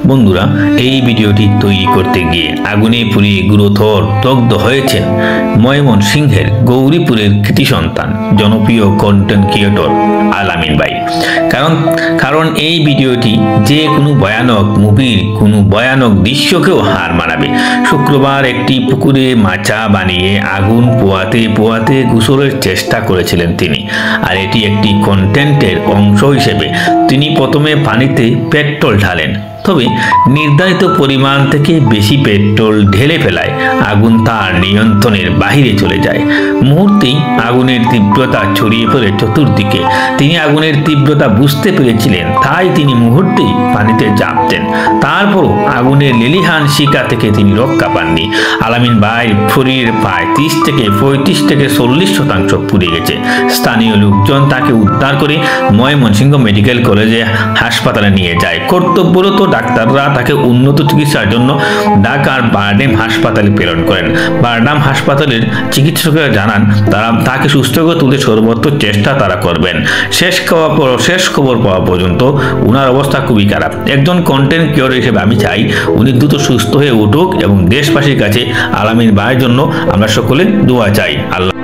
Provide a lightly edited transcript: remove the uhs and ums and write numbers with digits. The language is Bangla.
বন্ধুরা, এই ভিডিওটি তৈরি করতে গিয়ে আগুনে পুড়িয়ে গুরুতর দগ্ধ হয়েছেন ময়মনসিংহের গৌরীপুরের কৃতি সন্তান জনপ্রিয় কন্টেন্ট ক্রিয়েটর আলামিন ভাই। কারণ এই ভিডিওটি যে কোনো ভয়ানক মুভির কোনো ভয়ানক দৃশ্যকেও হার মানাবে। শুক্রবার একটি পুকুরে মাচা বানিয়ে আগুন পোয়াতে গোসলের চেষ্টা করেছিলেন তিনি। আর এটি একটি কন্টেন্টের অংশ হিসেবে তিনি প্রথমে পানিতে পেট্রোল ঢালেন, তবে নির্ধারিত পরিমাণ থেকে বেশি পেট্রোল ঢেলে ফেলায় আগুন তার নিয়ন্ত্রণের বাহিরে চলে যায়। মুহূর্তেই আগুনের তীব্রতা ছড়িয়ে পড়ে চতুর্দিকে। তিনি আগুনের তীব্রতা বুঝতে পেরেছিলেন, তাই তিনি মুহূর্তেই পানিতে ঝাঁপ দেন। তারপরও আগুনের লেলিহান শিকা থেকে তিনি রক্ষা পাননি। আলামিন ভাইয়ের শরীরের প্রায় 30 থেকে 40% পুড়ে গেছে। স্থানীয় লোকজন তাকে উদ্ধার করে ময়মনসিংহ মেডিকেল কলেজে হাসপাতালে নিয়ে যায়। কর্তব্যরত ডাক্তাররা তাকে উন্নত চিকিৎসার জন্য ঢাকার বারডেম হাসপাতালে প্রেরণ করেন। বারডেম হাসপাতালের চিকিৎসকেরা জানান, তারা তাকে সুস্থ করে তুলতে সর্বোচ্চ চেষ্টা তারা করবেন। শেষ খবর পাওয়া পর্যন্ত উনার অবস্থা খুবই খারাপ। একজন কন্টেন্ট ক্রিয়েটর হিসেবে আমি চাই উনি দ্রুত সুস্থ হয়ে উঠুক এবং দেশবাসীর কাছে আলামিন ভাইয়ের জন্য আমরা সকলে দোয়া চাই। আল্লাহ।